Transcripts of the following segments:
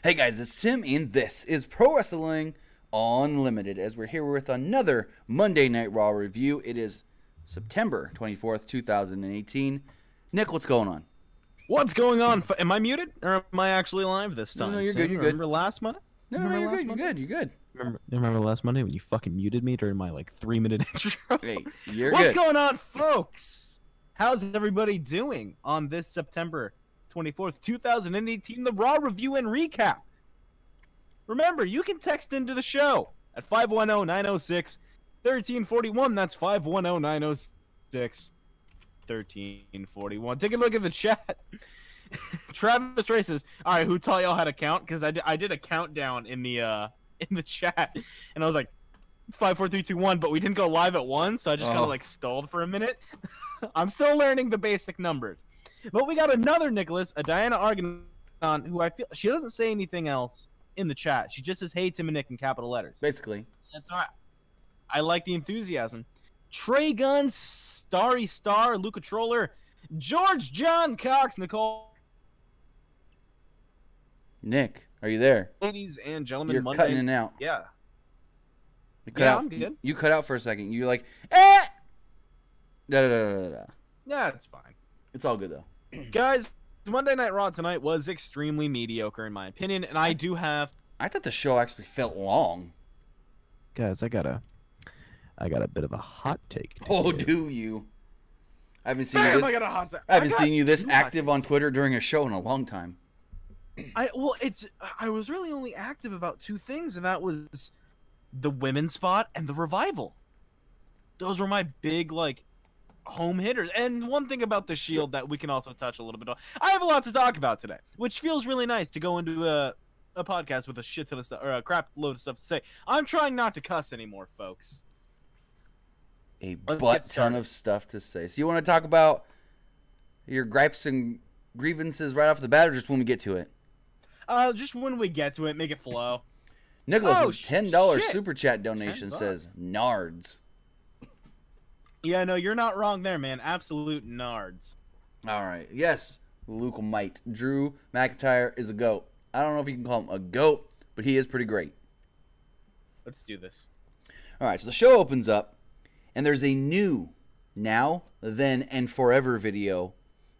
Hey guys, it's Tim, and this is Pro Wrestling Unlimited, as we're here with another Monday Night Raw review. It is September 24th, 2018. Nick, what's going on? What's going on? Am I muted, or am I actually live this time? No, you're good, you're good. Remember last Monday? No, you're good. Remember last Monday when you fucking muted me during my, 3-minute intro? Hey, you're What's good. going on, folks? How's everybody doing on this September 24th, 2018, the Raw review and recap? Remember, you can text into the show at 510-906-1341. That's 510-906-1341. Take a look at the chat. Travis Ray says, "All right, who taught y'all how to count?" Because I did a countdown in the chat, and I was like 5, 4, 3, 2, 1, but we didn't go live at once, so I just kind of stalled for a minute. I'm still learning the basic numbers. But we got another Nicholas, a Diana Argonon, who I feel she doesn't say anything else in the chat. She just says, "Hey, Tim and Nick," in capital letters. Basically. That's all right. I like the enthusiasm. Trey Gunn, Starry Star, Luca Troller, George John Cox, Nicole. Nick, are you there? Ladies and gentlemen, You're Monday. cutting in and out. Yeah. I'm good. You cut out for a second. You're like, eh! Da-da-da-da-da. Yeah, it's fine. It's all good, though. Guys, Monday Night Raw tonight was extremely mediocre, in my opinion, and I do have... I thought the show actually felt long. Guys, I got a bit of a hot take. Oh, do you? I haven't seen Bam, you I this, got a hot take. I haven't seen you this two hot active on Twitter during a show in a long time. I was really only active about two things, and that was the women's spot and the revival. Those were my big home hitters. And one thing about the Shield that we can also touch a little bit on. I have a lot to talk about today, which feels really nice to go into a podcast with a shit ton of stuff, or a crap load of stuff to say. I'm trying not to cuss anymore, folks. Butt ton of stuff to say. So you want to talk about your gripes and grievances right off the bat, or just when we get to it? Just when we get to it, make it flow. Nicholas with $10 super chat donation says nards. Yeah, no, you're not wrong there, man. Absolute nards. All right. Yes, Luke might. Drew McIntyre is a GOAT. I don't know if you can call him a GOAT, but he is pretty great. Let's do this. All right, so the show opens up, and there's a new Now, Then, and Forever video.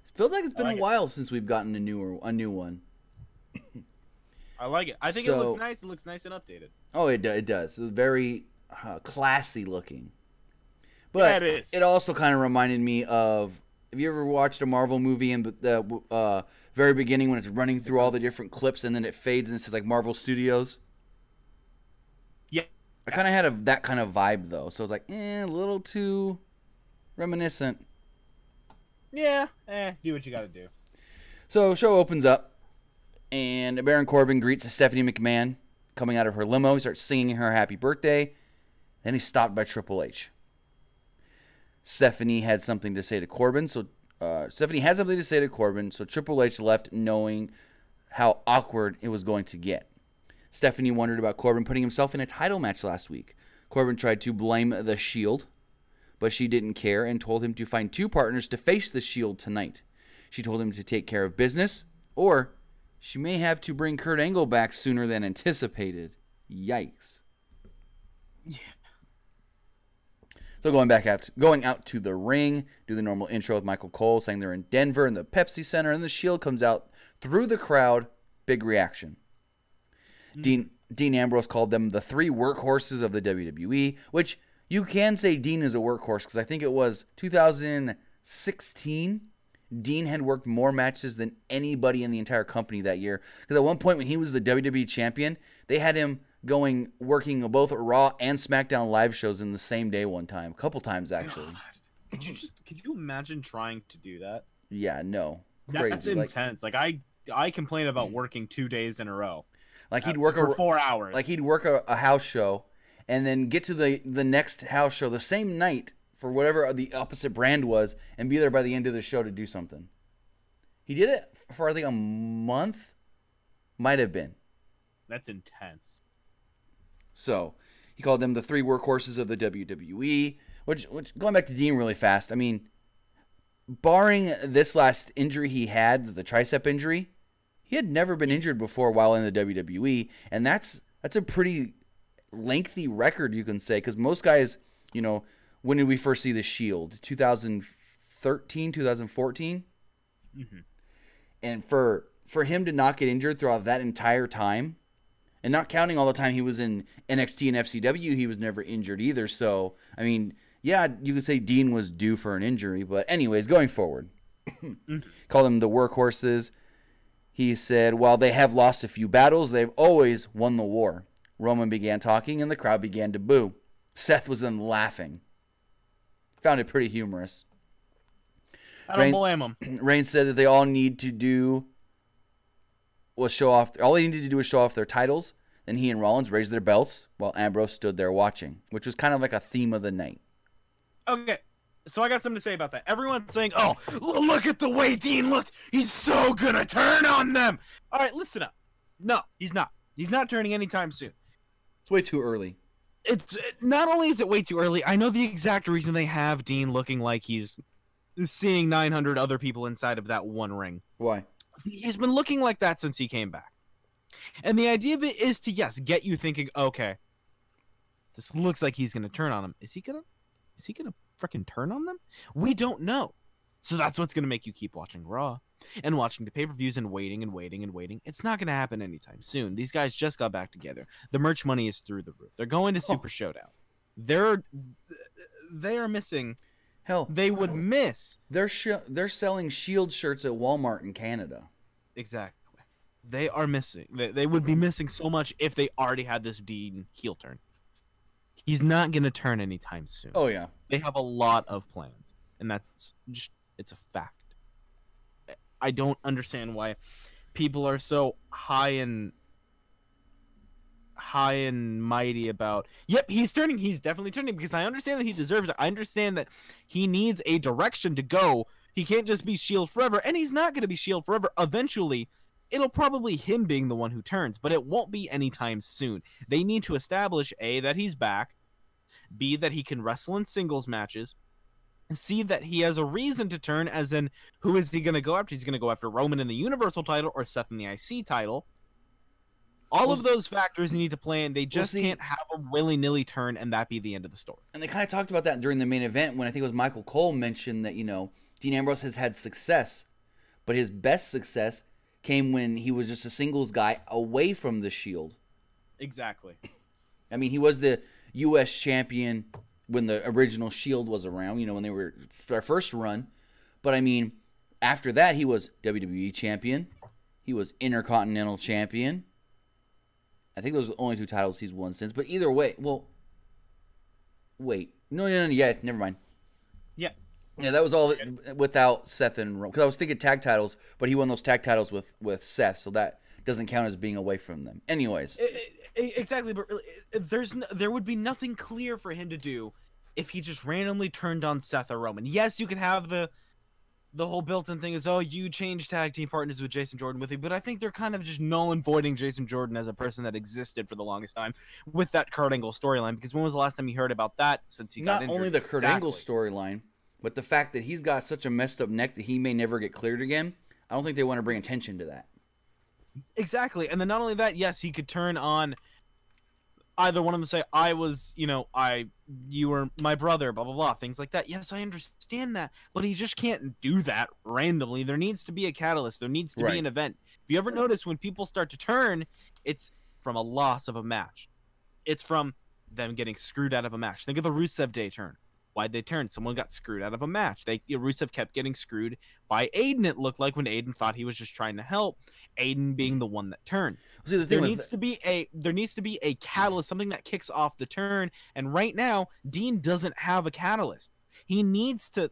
It feels like it's been a while since we've gotten a new one. I like it. I think it looks nice. It looks nice and updated. Oh, it does. It's very classy looking. But yeah, it is. It also kind of reminded me of, have you ever watched a Marvel movie in the very beginning when it's running through all the different clips and then it fades and it says Marvel Studios? Yeah. I kind of had that kind of vibe though. So I was like, a little too reminiscent. Yeah, do what you got to do. So show opens up. And Baron Corbin greets Stephanie McMahon coming out of her limo. He starts singing her happy birthday. Then he's stopped by Triple H. Stephanie had something to say to Corbin. So Triple H left knowing how awkward it was going to get. Stephanie wondered about Corbin putting himself in a title match last week. Corbin tried to blame the Shield, but she didn't care and told him to find two partners to face the Shield tonight. She told him to take care of business, or she may have to bring Kurt Angle back sooner than anticipated. Yikes. Yeah. So going out to the ring, do the normal intro with Michael Cole saying they're in Denver in the Pepsi Center, and the Shield comes out through the crowd. Big reaction. Dean Ambrose called them the three workhorses of the WWE, which you can say Dean is a workhorse because I think it was 2016. Dean had worked more matches than anybody in the entire company that year. Because at one point when he was the WWE champion, they had him working both Raw and SmackDown live shows in the same day one time. A couple times, actually. Could you imagine trying to do that? Yeah, no. Crazy. That's intense. I complain about working 2 days in a row. He'd work for 4 hours. He'd work a house show and then get to the next house show the same night for whatever the opposite brand was, and be there by the end of the show to do something. He did it for, I think, a month. Might have been. That's intense. So, he called them the three workhorses of the WWE, which going back to Dean really fast, I mean, barring this last injury he had, the tricep injury, He had never been injured before while in the WWE, and that's a pretty lengthy record, you can say, because most guys, you know, when did we first see the Shield? 2013, 2014? Mm-hmm. And for him to not get injured throughout that entire time, and not counting all the time he was in NXT and FCW, he was never injured either. So, I mean, yeah, you could say Dean was due for an injury. But anyways, going forward, called them the workhorses. He said, while they have lost a few battles, they've always won the war. Roman began talking, and the crowd began to boo. Seth was then laughing. Found it pretty humorous. I don't blame him. Reigns said that they all need to do was show off. All they needed to do was show off their titles. Then he and Rollins raised their belts while Ambrose stood there watching, which was kind of like a theme of the night. Okay, so I got something to say about that. Everyone's saying, "Oh, look at the way Dean looked. He's so gonna turn on them." All right, listen up. No, he's not. He's not turning anytime soon. It's way too early. Not only is it way too early. I know the exact reason they have Dean looking like he's seeing 900 other people inside of that one ring. Why? He's been looking like that since he came back. And the idea of it is to, yes, get you thinking, okay, this looks like he's going to turn on him. Is he going to freaking turn on them? We don't know. So that's what's going to make you keep watching Raw and watching the pay-per-views and waiting and waiting and waiting. It's not going to happen anytime soon. These guys just got back together. The merch money is through the roof. They're going to Super Showdown. They are missing. Hell, they would miss. They're selling Shield shirts at Walmart in Canada. Exactly. They are missing. They would be missing so much if they already had this Dean heel turn. He's not going to turn anytime soon. Oh, yeah. They have a lot of plans, and that's just, it's a fact. I don't understand why people are so high and mighty about, yep, he's turning, he's definitely turning, because I understand that he deserves it. I understand that he needs a direction to go. He can't just be Shield forever, and he's not going to be Shield forever. Eventually, it'll probably him being the one who turns, but it won't be anytime soon. They need to establish, A, that he's back, B, that he can wrestle in singles matches, C, that he has a reason to turn, as in, who is he going to go after? He's going to go after Roman in the Universal title or Seth in the IC title. All of those factors need to play in. They just can't have a willy-nilly turn and that be the end of the story. And they kind of talked about that during the main event when I think it was Michael Cole mentioned that, you know, Dean Ambrose has had success, but his best success came when he was just a singles guy away from the Shield. Exactly. I mean, he was the U.S. champion when the original Shield was around, you know, when they were their first run. But, I mean, after that, he was WWE champion. He was Intercontinental champion. I think those are the only two titles he's won since. But either way, well, wait. No, yeah, never mind. Yeah. Yeah, that was all without Seth and Roman. Because I was thinking tag titles, but he won those tag titles with Seth, so that doesn't count as being away from them. Anyways. Exactly, but there would be nothing clear for him to do if he just randomly turned on Seth or Roman. Yes, you could have the whole built-in thing is, oh, you changed tag team partners with Jason Jordan with you, but I think they're kind of just null and voiding Jason Jordan as a person that existed for the longest time with that Kurt Angle storyline, because when was the last time you heard about that since he got injured? Not only the Kurt Angle storyline, but the fact that he's got such a messed up neck that he may never get cleared again. I don't think they want to bring attention to that. Exactly, and then not only that, yes, he could turn on either one of them, say, I was, you were my brother, blah, blah, blah, things like that. Yes, I understand that, but he just can't do that randomly. There needs to be a catalyst. There needs to be an event. If you ever notice, when people start to turn, it's from a loss of a match. It's from them getting screwed out of a match. Think of the Rusev Day turn. Why'd they turn? Someone got screwed out of a match. Rusev kept getting screwed by Aiden, it looked like, when Aiden thought he was just trying to help, Aiden being the one that turned. See, there needs to be a catalyst, something that kicks off the turn, and right now, Dean doesn't have a catalyst. He needs to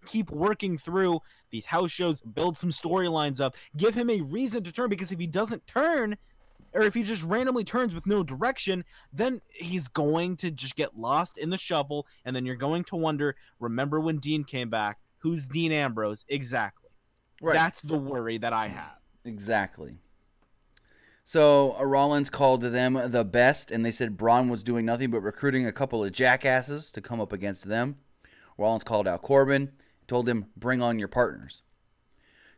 keep working through these house shows, build some storylines up, give him a reason to turn, because if he doesn't turn, or if he just randomly turns with no direction, then he's going to just get lost in the shuffle, and then you're going to wonder, remember when Dean came back? Who's Dean Ambrose? Exactly. Right. That's the worry that I have. Exactly. So Rollins called them the best, and they said Braun was doing nothing but recruiting a couple of jackasses to come up against them. Rollins called out Corbin, told him, bring on your partners.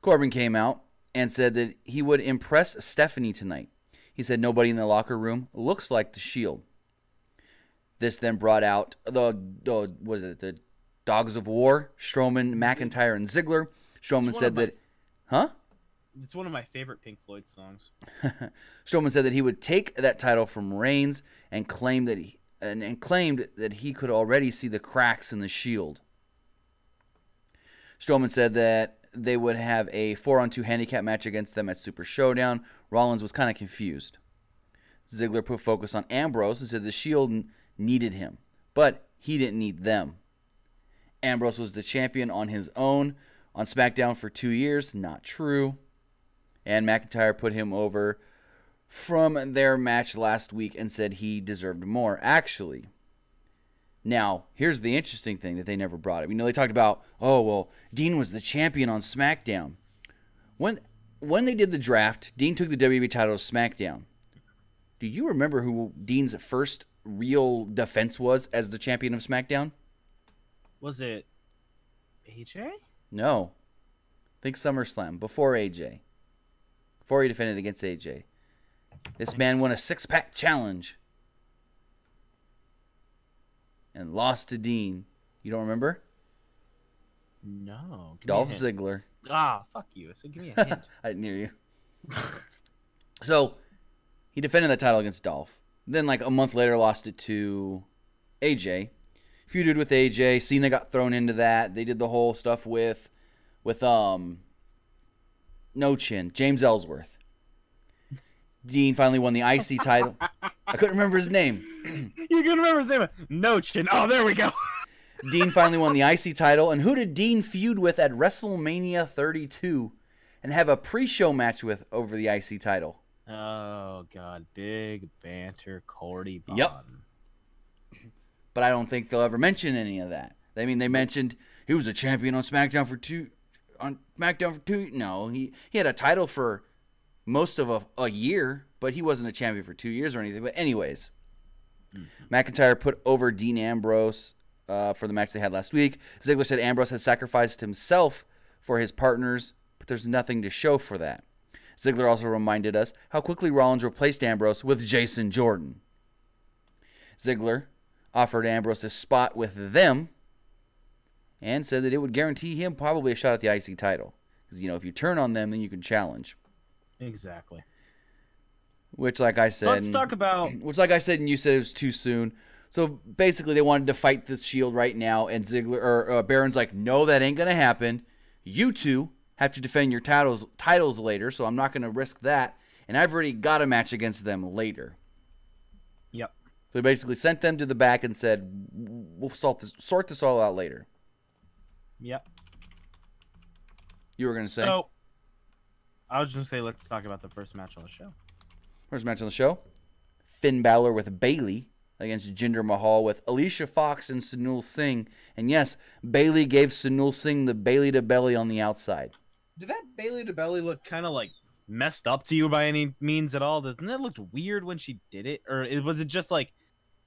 Corbin came out, and said that he would impress Stephanie tonight. He said nobody in the locker room looks like the Shield. This then brought out the Dogs of War, Strowman, McIntyre, and Ziggler. Strowman said that, It's one of my favorite Pink Floyd songs. Strowman said that he would take that title from Reigns and claimed that he could already see the cracks in the Shield. Strowman said that they would have a 4-on-2 handicap match against them at Super Showdown. Rollins was kind of confused. Ziggler put focus on Ambrose and said the Shield needed him, but he didn't need them. Ambrose was the champion on his own on SmackDown for 2 years. Not true. And McIntyre put him over from their match last week and said he deserved more, actually. Now, here's the interesting thing that they never brought up. You know, they talked about, oh, well, Dean was the champion on SmackDown. When they did the draft, Dean took the WWE title to SmackDown. Do you remember who Dean's first real defense was as the champion of SmackDown? Was it AJ? No. Think SummerSlam, before AJ. Before he defended against AJ. This man won a 6-pack challenge and lost to Dean. You don't remember? No. Dolph Ziggler. Ah, fuck you. So give me a hint. I didn't hear you. So, he defended that title against Dolph. Then, like, a month later, lost it to AJ. Feuded with AJ. Cena got thrown into that. They did the whole stuff with No Chin, James Ellsworth. Dean finally won the IC title. I couldn't remember his name. You couldn't remember his name? No Chin. Oh, there we go. Dean finally won the IC title. And who did Dean feud with at WrestleMania 32 and have a pre-show match with over the IC title? Oh, God. Big banter, Cordy Bond. Yep. But I don't think they'll ever mention any of that. I mean, they mentioned he was a champion on SmackDown for two. No, he had a title for most of a year, but he wasn't a champion for 2 years or anything. But anyways, McIntyre put over Dean Ambrose for the match they had last week. Ziggler said Ambrose had sacrificed himself for his partners, but there's nothing to show for that. Ziggler also reminded us how quickly Rollins replaced Ambrose with Jason Jordan. Ziggler offered Ambrose a spot with them and said that it would guarantee him probably a shot at the IC title. Because, you know, if you turn on them, then you can challenge. Exactly. Which, like I said... So let's talk about... Which, like I said, and you said it was too soon. So, basically, they wanted to fight the Shield right now, and Ziggler or Baron's like, no, that ain't going to happen. You two have to defend your titles later, so I'm not going to risk that. And I've already got a match against them later. Yep. So, he basically sent them to the back and said, we'll sort this all out later. Yep. You were going to say? So, I was just going to say, let's talk about the first match on the show. First match on the show. Finn Balor with Bayley against Jinder Mahal with Alicia Fox and Sunil Singh. And yes, Bayley gave Sunil Singh the Bayley to belly on the outside. Did that Bayley to belly look kind of like messed up to you by any means at all? Doesn't that look weird when she did it? Or was it just like,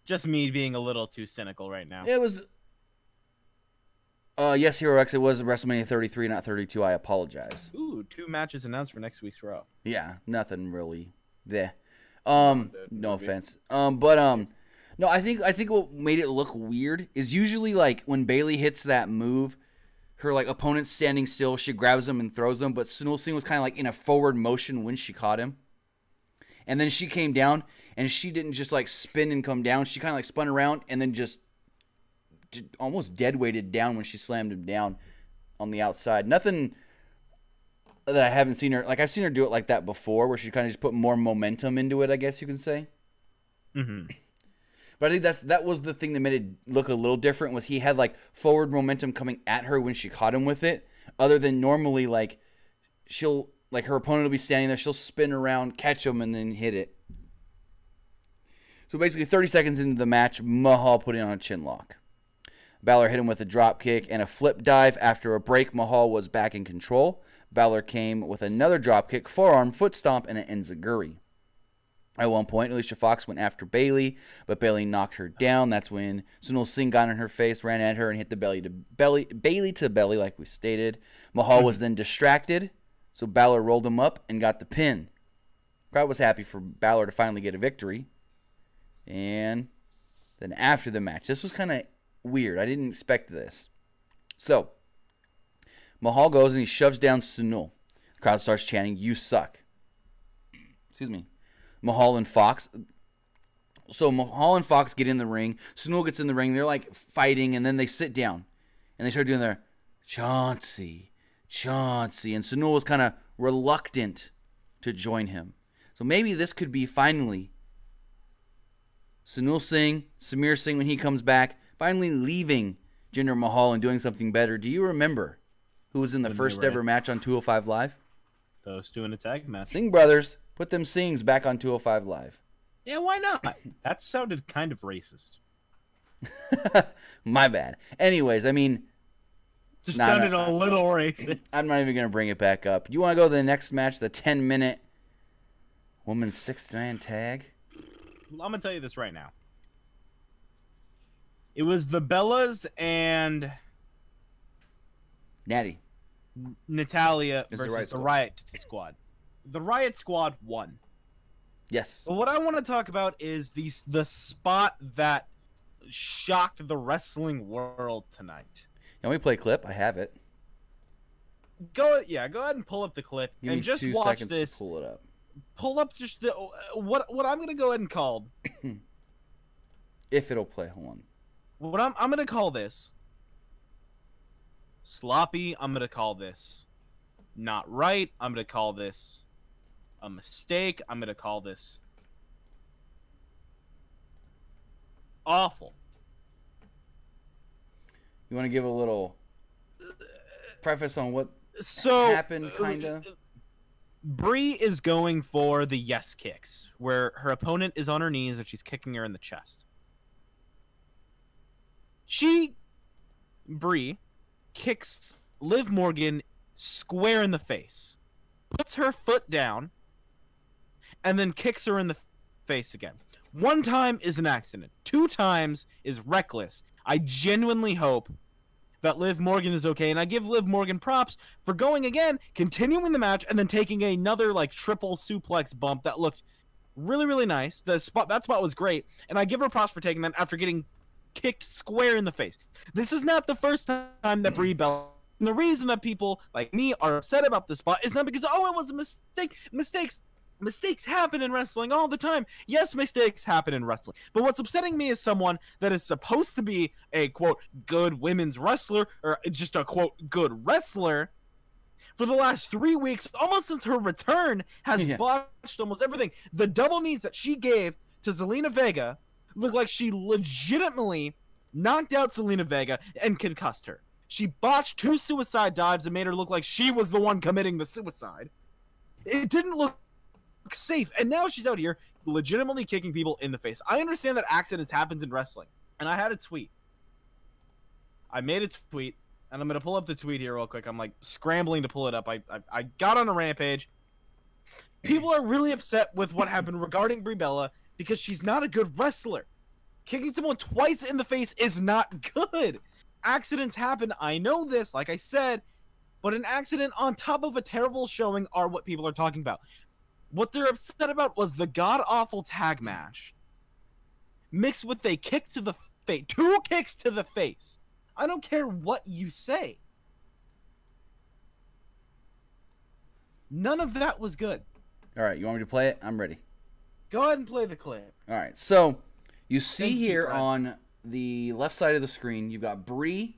just me being a little too cynical right now? It was... yes, Hero X, it was WrestleMania 33, not 32. I apologize. Ooh, 2 matches announced for next week's Raw. Yeah, nothing really there. No offense. No, I think what made it look weird is usually like when Bayley hits that move, her like opponent's standing still, she grabs him and throws him, but Sunil Singh was kind of like in a forward motion when she caught him. And then she came down and she didn't just like spin and come down. She kind of like spun around and then just almost dead weighted down when she slammed him down on the outside. Nothing that I haven't seen her, like I've seen her do it like that before, where she kind of just put more momentum into it, I guess you can say. Mm-hmm. But I think that was the thing that made it look a little different, was he had like forward momentum coming at her when she caught him with it, other than normally like she'll, like her opponent will be standing there, she'll spin around, catch him, and then hit it. So basically 30 seconds into the match, Mahal put in on a chin lock. Balor hit him with a drop kick and a flip dive. After a break, Mahal was back in control. Balor came with another drop kick, forearm, foot stomp, and an enziguri. At one point, Alicia Fox went after Bayley, but Bayley knocked her down. That's when Sunil Singh got in her face, ran at her, and hit the Bayley to belly, like we stated. Mahal was then distracted So Balor rolled him up and got the pin. Crowd was happy for Balor to finally get a victory. And then after the match, this was kind of weird. I didn't expect this. So Mahal goes and he shoves down Sunil. The crowd starts chanting, "You suck." Excuse me. Mahal and Fox. So Mahal and Fox get in the ring. Sunil gets in the ring. They're like fighting, and then they sit down. And they start doing their Chauncey. And Sunil was kind of reluctant to join him. So maybe this could be finally Sunil Singh, Samir Singh when he comes back, finally leaving Jinder Mahal and doing something better. Do you remember who was in the first ever match on 205 Live? Those two in a tag match. Singh brothers. Put them Singhs back on 205 Live. Yeah, why not? That sounded kind of racist. My bad. Anyways, I mean... Just sounded a little racist. I'm not even going to bring it back up. You want to go to the next match, the 10-minute women's 6-man tag? I'm going to tell you this right now. It was the Bellas and... Natty. Natalia versus the Riot Squad. The Riot Squad won. Yes. But what I want to talk about is the spot that shocked the wrestling world tonight. Can we play a clip? I have it. Go ahead and pull up the clip Give and me just 2 watch seconds this. to pull it up. Pull up just the what I'm gonna go ahead and call. If it'll play, hold on. What I'm gonna call this sloppy. I'm gonna call this not right. I'm gonna call this a mistake. I'm gonna call this awful. You want to give a little preface on what happened, kind of? Brie is going for the yes kicks, where her opponent is on her knees and she's kicking her in the chest. Brie, kicks Liv Morgan square in the face, puts her foot down, and then kicks her in the face again. 1 time is an accident. 2 times is reckless. I genuinely hope that Liv Morgan is okay, and I give Liv Morgan props for going again, continuing the match, and then taking another like triple suplex bump that looked really, really nice. That spot was great, and I give her props for taking that after getting kicked square in the face. This is not the first time that Brie Bella. And the reason that people like me are upset about this spot is not because, oh, it was a mistake. Mistakes happen in wrestling all the time. Yes, mistakes happen in wrestling. But what's upsetting me is someone that is supposed to be a, quote, good women's wrestler, or just a, quote, good wrestler, for the last 3 weeks, almost since her return, has botched almost everything. The double knees that she gave to Zelina Vega looked like she legitimately knocked out Zelina Vega and concussed her. She botched 2 suicide dives and made her look like she was the one committing the suicide. It didn't look safe, and now she's out here legitimately kicking people in the face. I understand that accidents happen in wrestling, and I had a tweet. I made a tweet, and I'm gonna pull up the tweet here real quick. I'm like scrambling to pull it up. I got on a rampage. People are really upset with what happened regarding Brie Bella because she's not a good wrestler. Kicking someone twice in the face is not good. Accidents happen. I know this, like I said, but an accident on top of a terrible showing are what people are talking about. What they're upset about was the god-awful tag match mixed with a kick to the face. 2 kicks to the face. I don't care what you say. None of that was good. All right, you want me to play it? I'm ready. Go ahead and play the clip. All right, so you see here on the left side of the screen, you've got Brie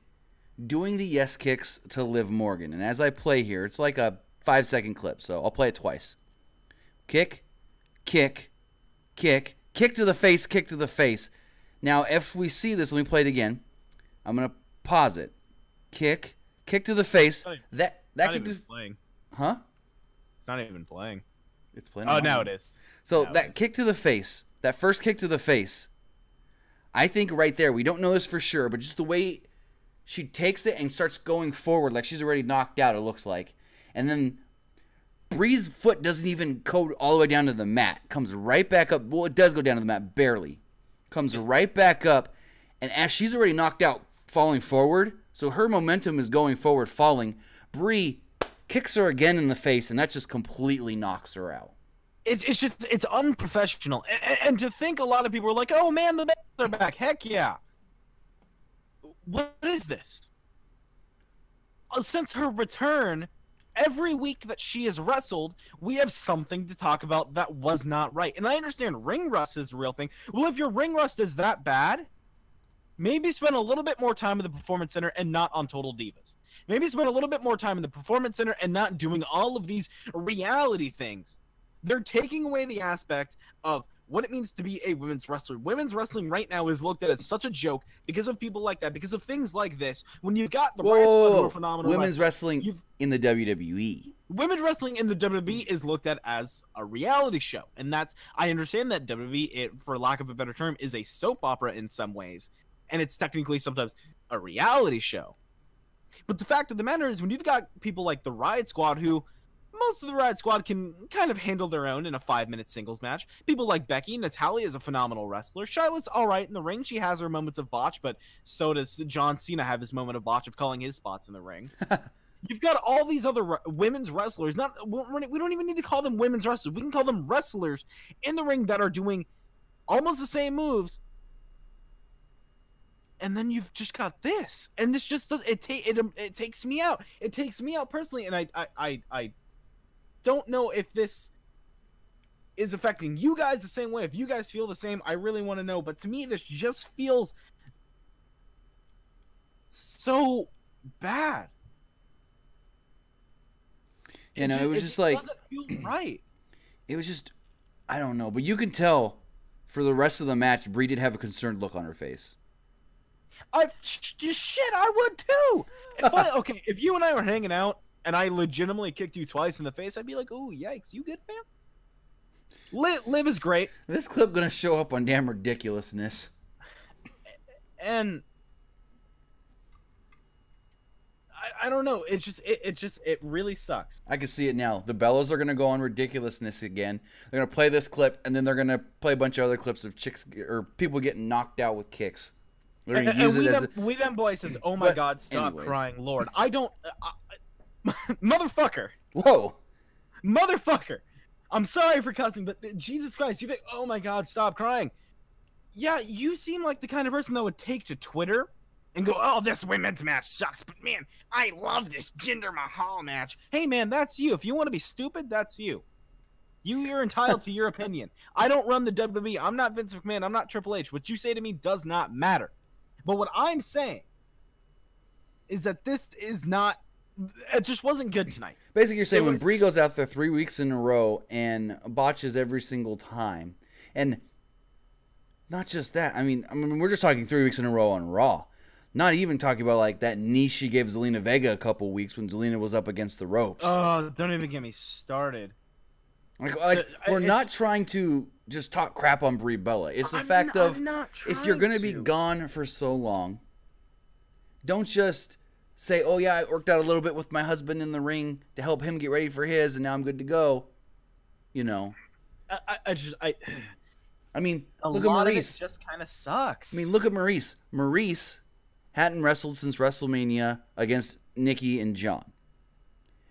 doing the yes kicks to Liv Morgan. And as I play here, it's like a 5-second clip, so I'll play it twice. Kick, kick, kick, kick to the face, kick to the face. Now, if we see this, let me play it again. I'm going to pause it. Kick, kick to the face. That kick is playing. Huh? It's not even playing. It's playing. Oh, now it is. So that kick to the face, that first kick to the face, I think right there, we don't know this for sure, but just the way she takes it and starts going forward like she's already knocked out, it looks like. And then Brie's foot doesn't even go all the way down to the mat. Comes right back up. Well, it does go down to the mat, barely. Comes right back up. And as she's already knocked out, falling forward, so her momentum is going forward, falling, Brie kicks her again in the face, and that just completely knocks her out. It's unprofessional. And to think a lot of people are like, oh man, the Bellas are back. Heck yeah. What is this? Since her return, every week that she has wrestled, we have something to talk about that was not right. And I understand ring rust is a real thing. Well, if your ring rust is that bad, maybe spend a little bit more time in the Performance Center and not on Total Divas. Maybe spend a little bit more time in the Performance Center and not doing all of these reality things. They're taking away the aspect of what it means to be a women's wrestler. Women's wrestling right now is looked at as such a joke because of people like that, because of things like this. When you've got the Riot Squad who are phenomenal women's wrestling in the WWE. Women's wrestling in the WWE is looked at as a reality show. And that's, I understand that WWE, for lack of a better term, is a soap opera in some ways. And it's technically sometimes a reality show. But the fact of the matter is, when you've got people like the Riot Squad, who most of the Riot Squad can kind of handle their own in a 5-minute singles match. People like Becky, Natalya is a phenomenal wrestler. Charlotte's all right in the ring. She has her moments of botch, but so does John Cena have his moment of botch of calling his spots in the ring. You've got all these other women's wrestlers. We don't even need to call them women's wrestlers. We can call them wrestlers in the ring that are doing almost the same moves. And then you've just got this, and this just does it takes me out. It takes me out personally, and I don't know if this is affecting you guys the same way. If you guys feel the same, I really want to know. But to me, this just feels so bad. You know, it was just like, doesn't feel right. It was just, I don't know, but you can tell for the rest of the match, Brie did have a concerned look on her face. I would too. Okay, if you and I were hanging out and I legitimately kicked you twice in the face, I'd be like, "Oh, yikes, you good, fam?" Liv is great. This clip gonna show up on Damn Ridiculousness, and I don't know. It really sucks. I can see it now. The Bellas are gonna go on Ridiculousness again. They're gonna play this clip, and then they're gonna play a bunch of other clips of chicks or people getting knocked out with kicks. We them boys says, "Oh my God, stop crying, Lord." I don't, motherfucker. Whoa, motherfucker. I'm sorry for cussing, but Jesus Christ, you think, "Oh my God, stop crying"? Yeah, you seem like the kind of person that would take to Twitter and go, "Oh, this women's match sucks, but man, I love this Jinder Mahal match." Hey, man, that's you. If you want to be stupid, that's you. You're entitled to your opinion. I don't run the WWE. I'm not Vince McMahon. I'm not Triple H. What you say to me does not matter. But what I'm saying is that this is not, it just wasn't good tonight. Basically, you're saying when Brie goes out there 3 weeks in a row and botches every single time, and not just that, I mean, we're just talking 3 weeks in a row on Raw. Not even talking about like that knee she gave Zelina Vega a couple weeks when Zelina was up against the ropes. Oh, don't even get me started. We're not trying to just talk crap on Brie Bella. It's the fact of, if you're going to be gone for so long, don't just say, "Oh yeah, I worked out a little bit with my husband in the ring to help him get ready for his, and now I'm good to go." You know. I mean, look at Maurice. It just kind of sucks. I mean, look at Maurice. Maurice hadn't wrestled since WrestleMania against Nikki and John.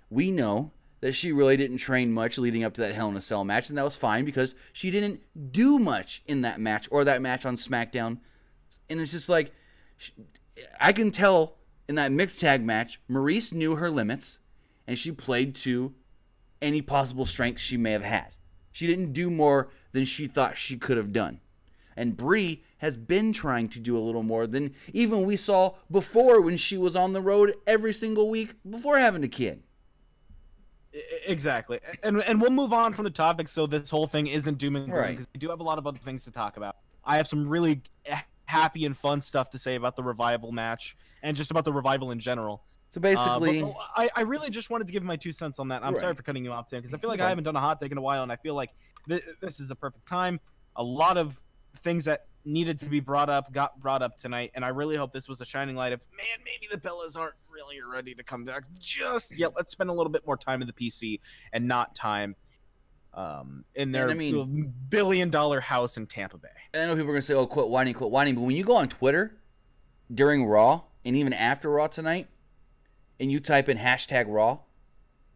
We know that she really didn't train much leading up to that Hell in a Cell match, and that was fine because she didn't do much in that match or that match on SmackDown. And it's just like, I can tell in that mixed tag match, Maurice knew her limits, and she played to any possible strengths she may have had. She didn't do more than she thought she could have done. And Brie has been trying to do a little more than even we saw before when she was on the road every single week before having a kid. Exactly. And we'll move on from the topic so this whole thing isn't doom and gloom, because we do have a lot of other things to talk about. I have some really happy and fun stuff to say about the Revival match and just about the Revival in general. So basically, I really just wanted to give my 2 cents on that. I'm sorry for cutting you off, Tim, because I feel like I haven't done a hot take in a while, and I feel like this is the perfect time. A lot of things that needed to be brought up got brought up tonight, and I really hope this was a shining light of, man, maybe the Bellas aren't really ready to come back just yet. Let's spend a little bit more time in the PC and not time in their billion-dollar house in Tampa Bay. And I know people are going to say, "Oh, quit whining, quit whining," but when you go on Twitter during Raw and even after Raw tonight, and you type in #Raw,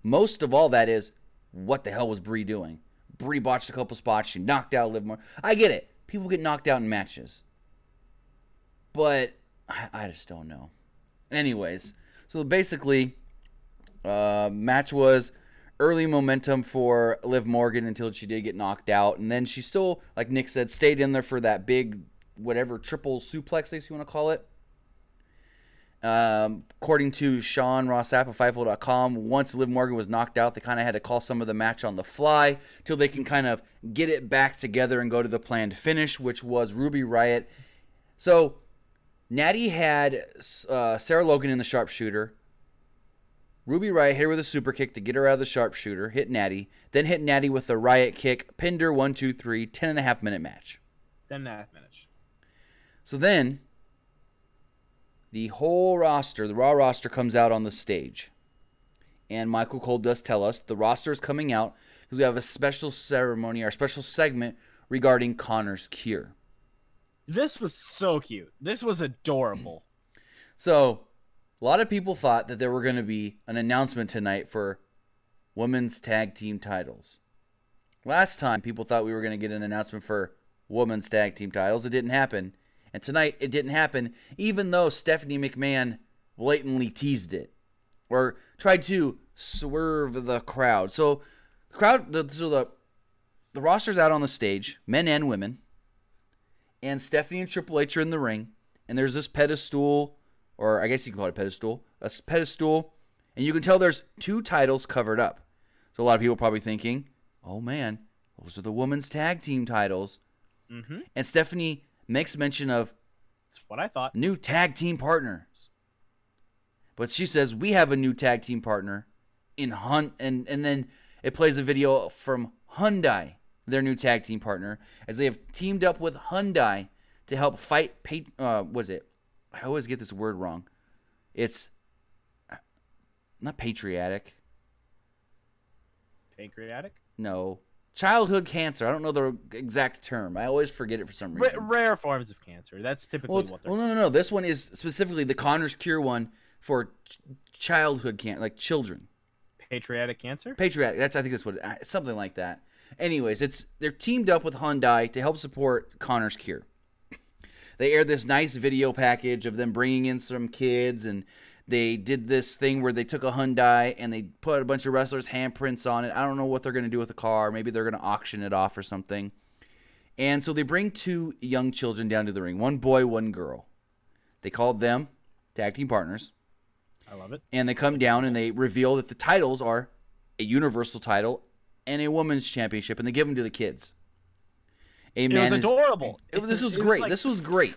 Most of all that is, what the hell was Brie doing? Brie botched a couple spots. She knocked out Liv Morgan. I get it. People get knocked out in matches. But I just don't know. Anyways, so basically, match was early momentum for Liv Morgan until she did get knocked out. And then she still, like Nick said, stayed in there for that big, whatever, triple suplex, I guess you want to call it. According to Sean Rossap of Fightful.com, once Liv Morgan was knocked out, they kind of had to call some of the match on the fly till they can kind of get it back together and go to the planned finish, which was Ruby Riott. So, Natty had Sarah Logan in the sharpshooter. Ruby Riott hit her with a super kick to get her out of the sharpshooter, hit Natty, then hit Natty with a Riott kick, pinned her 1, 2, 3, 10.5 minute match. 10.5 minutes. So then, the whole roster, the Raw roster, comes out on the stage. And Michael Cole does tell us the roster is coming out because we have a special ceremony, our special segment regarding Connor's cure. This was so cute. This was adorable. So, a lot of people thought that there were going to be an announcement tonight for women's tag team titles. Last time, people thought we were going to get an announcement for women's tag team titles. It didn't happen. And tonight, it didn't happen, even though Stephanie McMahon blatantly teased it or tried to swerve the crowd. So, the roster's out on the stage, men and women, and Stephanie and Triple H are in the ring, and there's this pedestal, or I guess you can call it a pedestal, and you can tell there's 2 titles covered up. So, a lot of people are probably thinking, oh man, those are the women's tag team titles. Mm-hmm. And Stephanie makes mention of that's what I thought. New tag team partners. But she says we have a new tag team partner in Hunt, and then it plays a video from Hyundai, their new tag team partner, as they have teamed up with Hyundai to help fight was it? I always get this word wrong. It's not patriotic. Pancreatic? No. Childhood cancer. I don't know the exact term. I always forget it for some reason. Rare forms of cancer. That's typically what they're... Well, no. This one is specifically the Connor's Cure one for childhood cancer, like children. Patriotic cancer? Patriotic. I think that's what it's something like that. Anyways, they're teamed up with Hyundai to help support Connor's Cure. They aired this nice video package of them bringing in some kids, and they did this thing where they took a Hyundai and they put a bunch of wrestlers' handprints on it. I don't know what they're going to do with the car. Maybe they're going to auction it off or something. And so they bring 2 young children down to the ring. 1 boy, 1 girl. They called them tag team partners. I love it. And they come down and they reveal that the titles are a universal title and a women's championship. And they give them to the kids. It was adorable. This was great. This was great.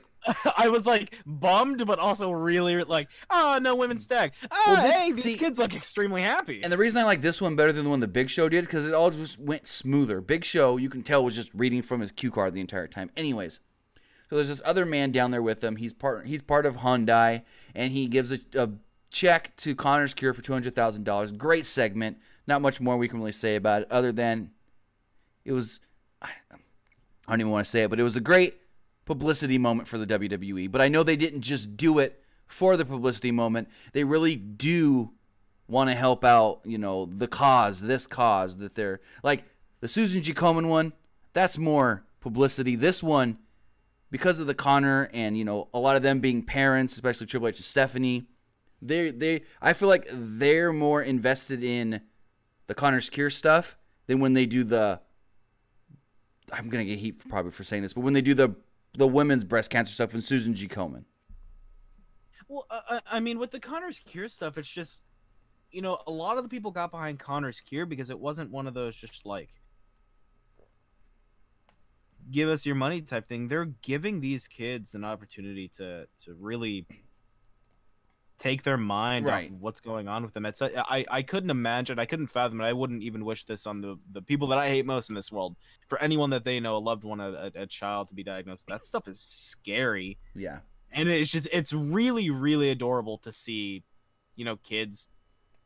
I was like bummed, but also really like, oh, no women's tag. Oh, these kids look extremely happy. And the reason I like this one better than the one the Big Show did, because it all just went smoother. Big Show, you can tell, was just reading from his cue card the entire time. Anyways, so there's this other man down there with them. He's part of Hyundai, and he gives a check to Connor's Cure for $200,000. Great segment. Not much more we can really say about it, other than it was, I don't even want to say it, but it was a great publicity moment for the WWE. But I know they didn't just do it for the publicity moment. They really do want to help out, the cause, this cause that they're like the Susan G. Komen one. That's more publicity. This one, because of the Connor and a lot of them being parents, especially Triple H and Stephanie, I feel like they're more invested in the Connor's Cure stuff than when they do I'm gonna get heat probably for saying this, but when they do the women's breast cancer stuff and Susan G. Komen. Well, I mean, with the Connor's Cure stuff, it's just, a lot of the people got behind Connor's Cure because it wasn't one of those just like, give us your money type thing. They're giving these kids an opportunity to really take their mind off of what's going on with them. I couldn't imagine, I couldn't fathom it. I wouldn't even wish this on the people that I hate most in this world. For anyone that they know, a loved one, a child to be diagnosed. That stuff is scary. Yeah. And it's really, really adorable to see, kids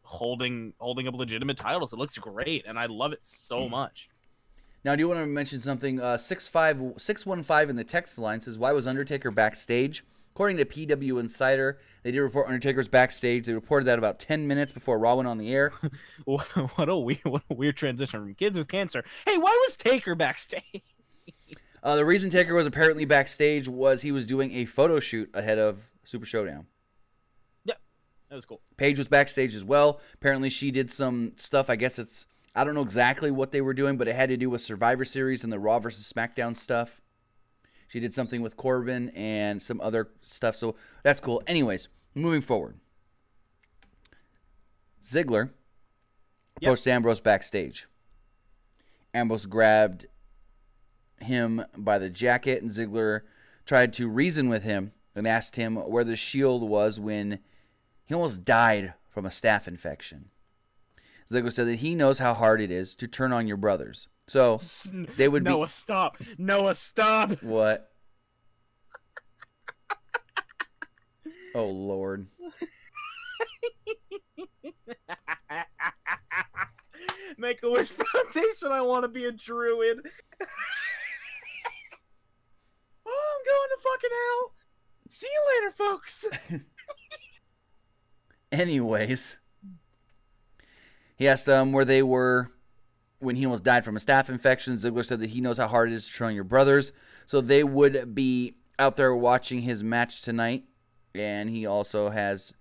holding up legitimate titles. It looks great, and I love it so much. Now, do you want to mention something? 615 in the text line says, why was Undertaker backstage? According to PW Insider, they did report Undertaker was backstage. They reported that about 10 minutes before Raw went on the air. What a weird transition from kids with cancer. Hey, why was Taker backstage? The reason Taker was apparently backstage was he was doing a photo shoot ahead of Super Showdown. Yep, that was cool. Paige was backstage as well. Apparently she did some stuff. I guess I don't know exactly what they were doing, but it had to do with Survivor Series and the Raw versus SmackDown stuff. She did something with Corbin and some other stuff, so that's cool. Anyways, moving forward. Ziggler approached Ambrose backstage. Ambrose grabbed him by the jacket, and Ziggler tried to reason with him and asked him where the Shield was when he almost died from a staph infection. Ziggler said that he knows how hard it is to turn on your brothers. So they would Noah, stop. Noah, stop. What? Oh, Lord. Make-A-Wish Foundation, I want to be a druid. Oh, I'm going to fucking hell. See you later, folks. Anyways, he asked them where they were when he almost died from a staph infection. Ziggler said that he knows how hard it is to turn on your brothers. So they would be out there watching his match tonight. And he also has...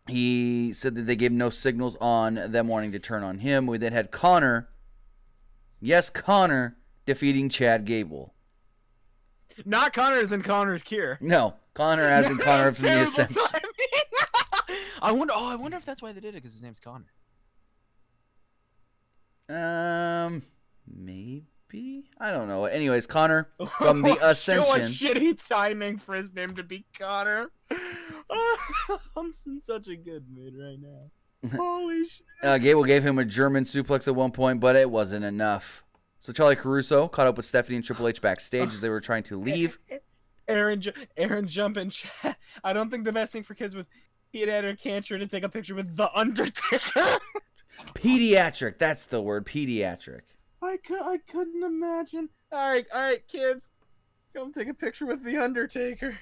He said that they gave no signals on them wanting to turn on him. We then had Connor. Yes, Connor defeating Chad Gable. Not Connor as in Connor's cure. No, Connor as in Connor from the Ascension. I wonder if that's why they did it, because his name's Connor. Maybe? I don't know. Anyways, Connor from the Ascension. What shitty timing for his name to be Connor. I'm in such a good mood right now. Holy shit. Gable gave him a German suplex at one point, but it wasn't enough. So Charlie Caruso caught up with Stephanie and Triple H backstage as they were trying to leave. Aaron jump in chat. I don't think the best thing for kids with pediatric cancer to take a picture with the Undertaker. Pediatric. That's the word. Pediatric. I couldn't imagine. All right, kids. Come take a picture with the Undertaker.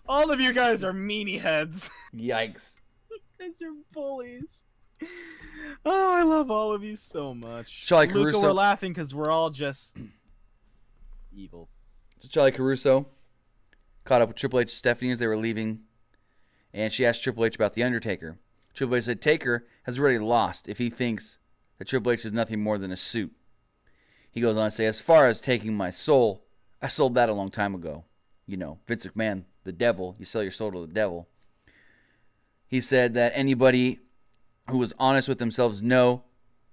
All of you guys are meanie heads. Yikes. You guys are bullies. Oh, I love all of you so much. Charlie Luca, Caruso. we're laughing because we're all just evil. So Charlie Caruso caught up with Triple H and Stephanie as they were leaving, and she asked Triple H about The Undertaker. Triple H said Taker has already lost if he thinks that Triple H is nothing more than a suit. He goes on to say, as far as taking my soul, I sold that a long time ago. You know, Vince McMahon, the devil, you sell your soul to the devil. He said that anybody who was honest with themselves know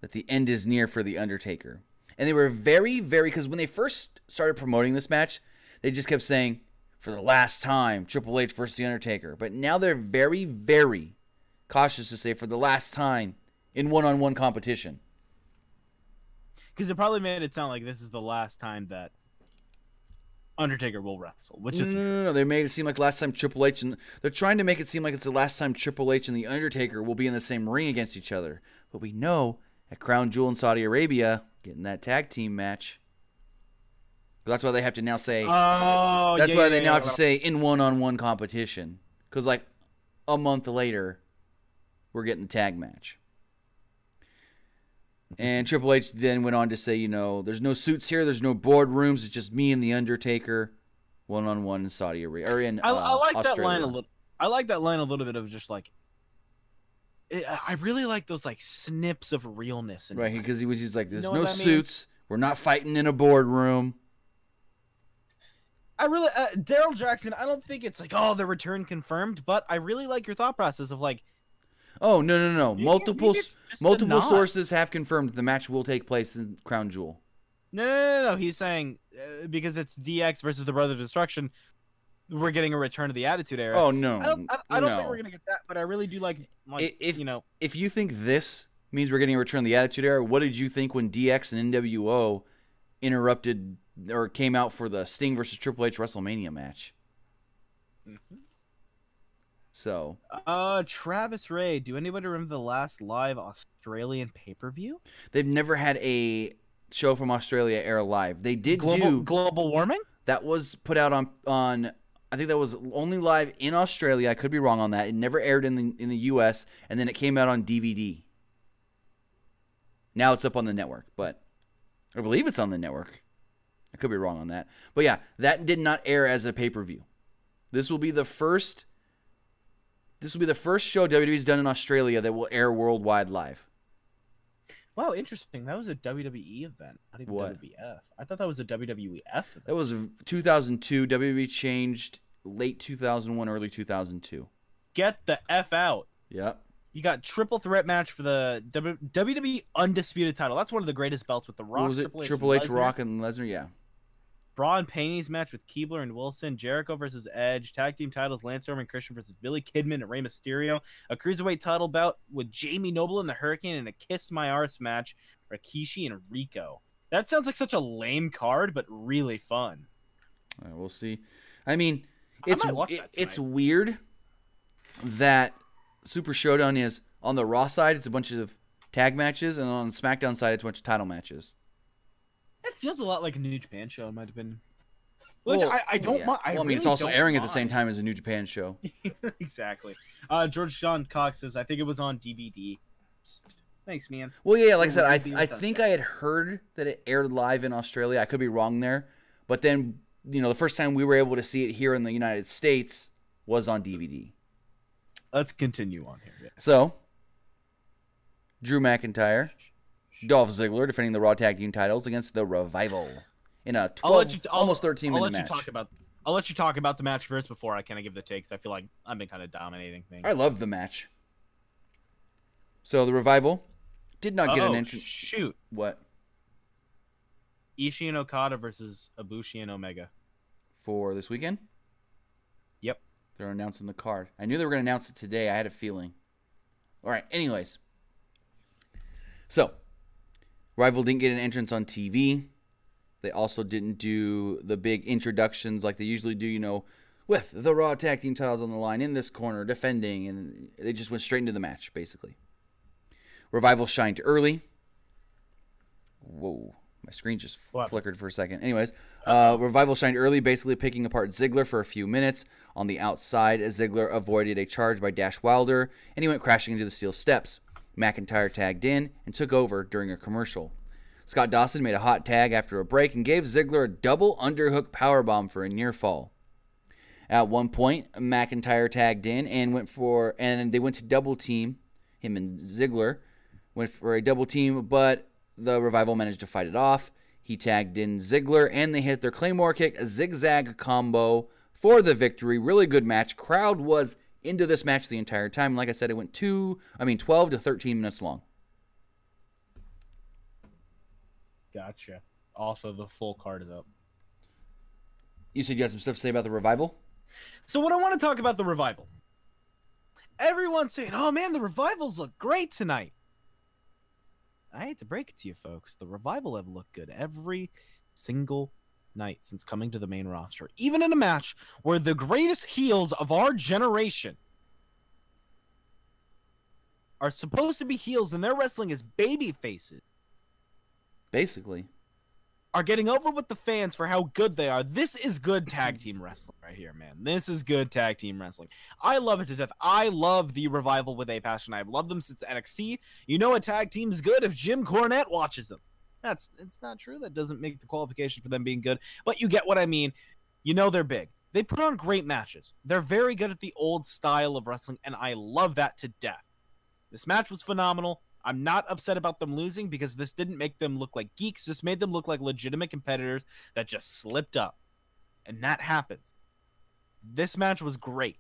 that the end is near for The Undertaker. And they were very, very, because when they first started promoting this match, they just kept saying, for the last time, Triple H versus The Undertaker. But now they're very, very cautious to say, for the last time, in one-on-one competition. Because it probably made it sound like this is the last time that Undertaker will wrestle, which is no. They made it seem like last time Triple H, and they're trying to make it seem like it's the last time Triple H and The Undertaker will be in the same ring against each other. But we know at Crown Jewel in Saudi Arabia, getting that tag team match. That's why they have to now say. Oh, that's why they now have to say in one-on-one competition, because like a month later, we're getting the tag match. And Triple H then went on to say, you know, there's no suits here, there's no boardrooms, it's just me and The Undertaker, one-on-one in Saudi Arabia, or in I like Australia. that line a little. I like that line a little bit of just like. I really like those like snips of realness. Right, because he was just like, there's You know no what I mean? suits, we're not fighting in a boardroom. I really, Daryl Jackson. I don't think it's like, oh, the return confirmed, but I really like your thought process of like. Oh no! Multiple sources have confirmed the match will take place in Crown Jewel. No. He's saying because it's DX versus the Brothers of Destruction, we're getting a return to the Attitude Era. Oh no! I don't think we're gonna get that, but I really do like if you think this means we're getting a return to the Attitude Era, what did you think when DX and NWO interrupted or came out for the Sting versus Triple H WrestleMania match? Mm-hmm. So, Travis Ray, do anybody remember the last live Australian pay-per-view? They've never had a show from Australia air live. They did global warming? That was put out on I think that was only live in Australia. I could be wrong on that. It never aired in the US, and then it came out on DVD. Now it's up on the network, but I believe it's on the network. I could be wrong on that. But yeah, that did not air as a pay-per-view. This will be the first show WWE's done in Australia that will air worldwide live. Wow, interesting. That was a WWE event, not even What? WWF. I thought that was a WWF event. That was 2002. WWE changed late 2001, early 2002. Get the F out. Yep. You got triple threat match for the WWE Undisputed title. That's one of the greatest belts with The Rock, What was it? Triple H, Rock, and Lesnar? Yeah. Braun Payne's match with Keibler and Wilson, Jericho versus Edge, tag team titles Lance Storm and Christian versus Billy Kidman and Rey Mysterio, a cruiserweight title bout with Jamie Noble and the Hurricane, and a Kiss My Arse match for Rikishi and Rico. That sounds like such a lame card, but really fun. We'll see. I mean, it's weird that Super Showdown is on the Raw side, it's a bunch of tag matches, and on the SmackDown side, it's a bunch of title matches. It feels a lot like a New Japan show, in my opinion. Which I don't mind. I mean, it's also airing at the same time as a New Japan show. Exactly. George John Cox says, I think it was on DVD. Thanks, man. Well, yeah, like I said, I think I had heard that it aired live in Australia. I could be wrong there. But then, the first time we were able to see it here in the United States was on DVD. Let's continue on here. Yeah. So, Drew McIntyre, Dolph Ziggler defending the Raw Tag Team titles against the Revival in a 12, almost 13-minute match. I'll let you talk about the match first before I kind of give the take, because I feel like I've been kind of dominating things. I loved the match. So the Revival did not get an entrance. Shoot. What? Ishii and Okada versus Ibushi and Omega. For this weekend? Yep. They're announcing the card. I knew they were going to announce it today. I had a feeling. All right, anyways. So, Rival didn't get an entrance on TV. They also didn't do the big introductions like they usually do, with the Raw Tag Team titles on the line in this corner, defending, and they just went straight into the match, basically. Revival shined early. Whoa, my screen just flickered for a second. Anyways, Revival shined early, basically picking apart Ziggler for a few minutes. On the outside, Ziggler avoided a charge by Dash Wilder, and he went crashing into the steel steps. McIntyre tagged in and took over during a commercial. Scott Dawson made a hot tag after a break and gave Ziggler a double underhook powerbomb for a near fall. At one point, McIntyre tagged in and they went to double team. Him and Ziggler went for a double team, but the Revival managed to fight it off. He tagged in Ziggler and they hit their Claymore kick, a zigzag combo for the victory. Really good match. Crowd was into this match the entire time. Like I said, it went 12 to 13 minutes long. Gotcha. Also, the full card is up. You said you had some stuff to say about the Revival? So what I want to talk about the Revival. Everyone's saying, oh man, the Revivals look great tonight. I hate to break it to you folks. The Revival have looked good every single night since coming to the main roster. Even in a match where the greatest heels of our generation are supposed to be heels and their wrestling is baby faces. Basically. Are getting over with the fans for how good they are. This is good tag team wrestling right here, man. This is good tag team wrestling. I love it to death. I love the Revival with a passion. I've loved them since NXT. You know a tag team's good if Jim Cornette watches them. It's not true. That doesn't make the qualification for them being good. But you get what I mean. You know they're big. They put on great matches. They're very good at the old style of wrestling, and I love that to death. This match was phenomenal. I'm not upset about them losing because this didn't make them look like geeks. This made them look like legitimate competitors that just slipped up. And that happens. This match was great.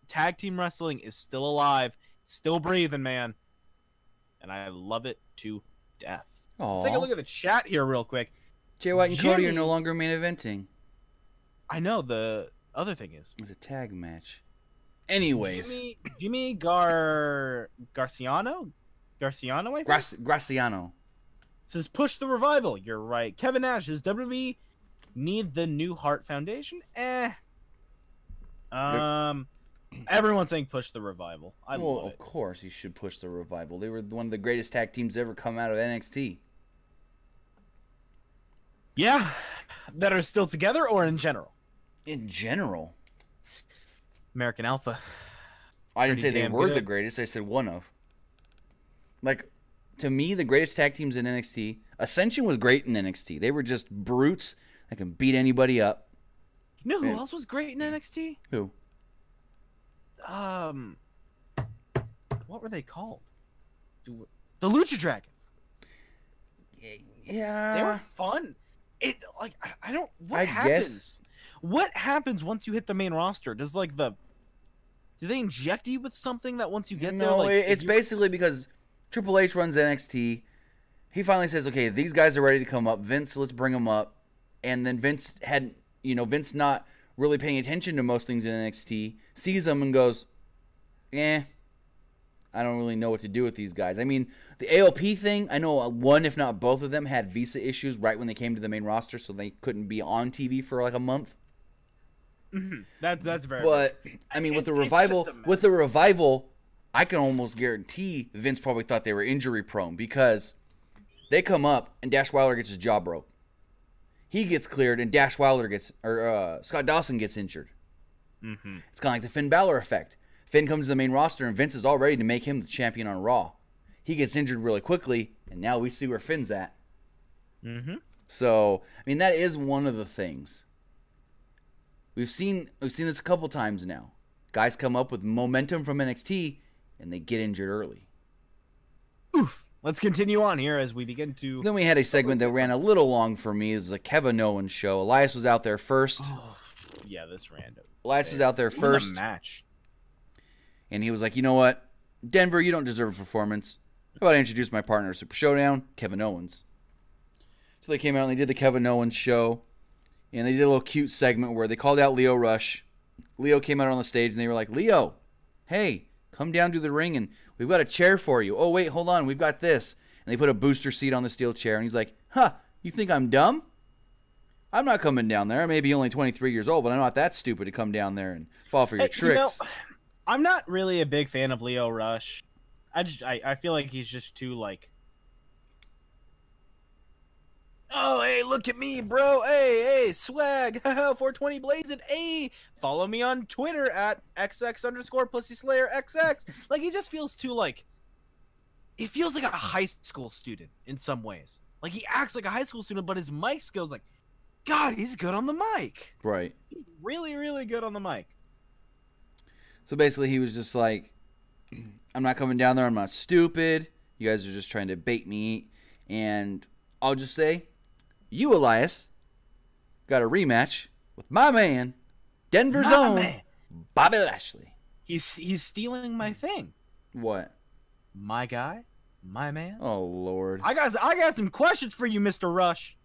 Tag team wrestling is still alive. It's still breathing, man. And I love it to death. Aww. Let's take a look at the chat here real quick. Jay White and Cody are no longer main eventing. I know. The other thing is, it was a tag match. Anyways. Jimmy Garciano, I think? Graciano. Says, push the Revival. You're right. Kevin Nash, does WWE need the New Heart Foundation? Everyone's saying push the Revival. Of course you should push the Revival. They were one of the greatest tag teams ever come out of NXT. Yeah. That are still together or in general? In general. American Alpha. I didn't say they damn were good. the greatest. I said one of. Like, to me, the greatest tag teams in NXT, Ascension was great in NXT. They were just brutes that can beat anybody up. You know who else was great in NXT? Who? What were they called? The Lucha Dragons. Yeah. They were fun. I don't. What I happens? guess. What happens once you hit the main roster? Do they inject you with something that once you get there? No, Like, it's basically because Triple H runs NXT. He finally says, okay, these guys are ready to come up. Vince, let's bring them up. And then Vince Vince not really paying attention to most things in NXT, sees them and goes, I don't really know what to do with these guys. I mean, the AOP thing, I know one, if not both of them, had visa issues right when they came to the main roster, so they couldn't be on TV for like a month. Mm-hmm. That's very. But I mean, with the revival, I can almost guarantee Vince probably thought they were injury prone because they come up and Dash Wilder gets his jaw broke. He gets cleared and Scott Dawson gets injured. Mm-hmm. It's kind of like the Finn Balor effect. Finn comes to the main roster and Vince is all ready to make him the champion on Raw. He gets injured really quickly, and now we see where Finn's at. Mm-hmm. So, I mean, that is one of the things. We've seen this a couple times now. Guys come up with momentum from NXT, and they get injured early. Oof. Let's continue on here as we begin to... Then we had a segment that ran a little long for me. It was a Kevin Owens show. Elias was out there first. Oh, yeah, this random. Elias was out there first. Match. And he was like, you know what? Denver, you don't deserve a performance. How about I introduce my partner at Super Showdown, Kevin Owens. So they came out and they did the Kevin Owens show. And they did a little cute segment where they called out Lio Rush. Leo came out on the stage and they were like, Leo, hey, come down to the ring and we've got a chair for you. Oh, wait, hold on. We've got this. And they put a booster seat on the steel chair. And he's like, you think I'm dumb? I'm not coming down there. I may be only 23 years old, but I'm not that stupid to come down there and fall for your tricks. I'm not really a big fan of Lio Rush. I feel like he's just too like, oh, hey, look at me, bro. Hey, swag. 420 blazing. Hey, follow me on Twitter at XX_PussySlayerXX. Like, he just feels too like, he feels like a high school student in some ways. Like, he acts like a high school student, but his mic skills, like, God, he's good on the mic. Right. He's really, really good on the mic. So basically he was just like, I'm not coming down there. I'm not stupid. You guys are just trying to bait me. And I'll just say, you, Elias, got a rematch with my man, Denver's own Bobby Lashley. He's stealing my thing. What? My guy? My man? Oh, Lord. I got some questions for you, Mr. Rush.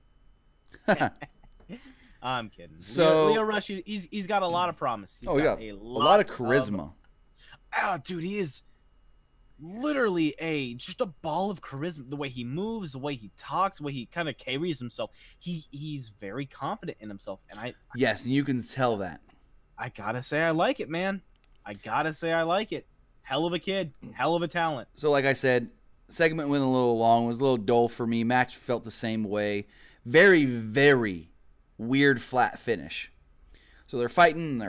I'm kidding. So Lio Rush, he's got a lot of promise. He's got a lot of charisma. Dude, he is literally just a ball of charisma. The way he moves, the way he talks, the way he kind of carries himself. He's very confident in himself, and yes, and you can tell that. I gotta say, I like it, man. I gotta say, I like it. Hell of a kid, hell of a talent. So, like I said, segment went a little long. It was a little dull for me. Match felt the same way. Very, very weird flat finish. So they're fighting,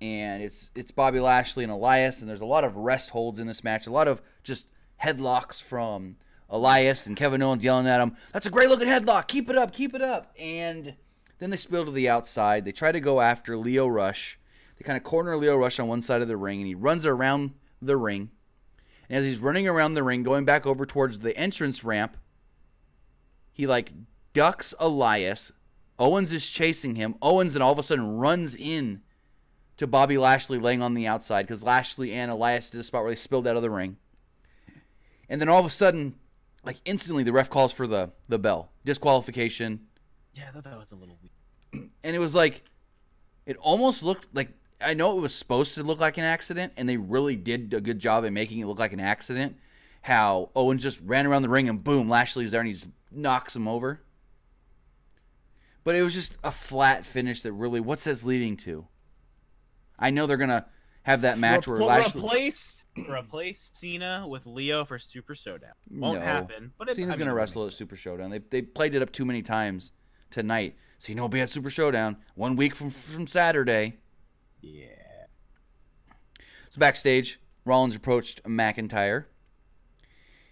and it's Bobby Lashley and Elias, and there's a lot of rest holds in this match, a lot of just headlocks from Elias, and Kevin Owens yelling at him, that's a great looking headlock, keep it up, and then they spill to the outside. They try to go after Lio Rush. They kind of corner Lio Rush on one side of the ring, and he runs around the ring, and as he's running around the ring, going back over towards the entrance ramp, he like ducks Elias. Owens is chasing him. Owens then all of a sudden runs in to Bobby Lashley laying on the outside because Lashley and Elias did a spot where they spilled out of the ring. And then all of a sudden, like instantly, the ref calls for the bell. Disqualification. Yeah, I thought that was a little weird. And it was like, it almost looked like, I know it was supposed to look like an accident, and they really did a good job at making it look like an accident. How Owens just ran around the ring and boom, Lashley's there and he knocks him over. But it was just a flat finish that really, what's this leading to? I know they're going to have that match where Lashley... Replace Cena with Leo for Super Showdown. Won't happen. But Cena's going to wrestle at Super Showdown. They played it up too many times tonight. So you know, we'll be at Super Showdown 1 week from Saturday. Yeah. So backstage, Rollins approached McIntyre.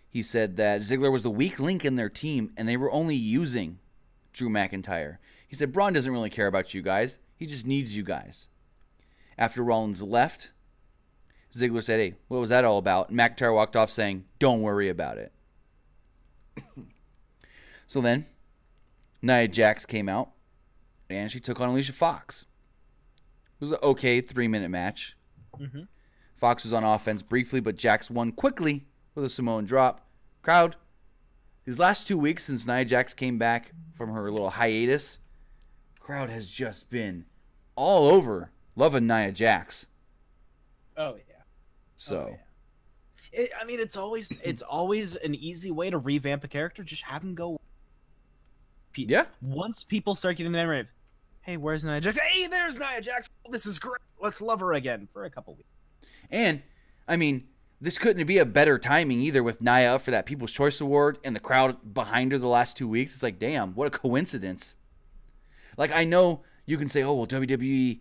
He said that Ziggler was the weak link in their team, and they were only using Drew McIntyre. He said Braun doesn't really care about you guys. He just needs you guys. After Rollins left, Ziggler said, hey, what was that all about? And McIntyre walked off saying, don't worry about it. So then, Nia Jax came out, and she took on Alicia Fox. It was an okay 3-minute match. Mm-hmm. Fox was on offense briefly, but Jax won quickly with a Samoan drop. Crowd, these last 2 weeks since Nia Jax came back from her little hiatus, crowd has just been all over loving Nia Jax. Oh yeah. So, Oh, yeah. I mean, it's always an easy way to revamp a character. Just have him go. Yeah. Once people start getting the memory of, hey, where's Nia Jax? Hey, there's Nia Jax. This is great. Let's love her again for a couple weeks. And I mean, this couldn't be a better timing either with Nia up for that People's Choice Award and the crowd behind her the last 2 weeks. It's like, damn, what a coincidence. Like, I know you can say, oh, well, WWE,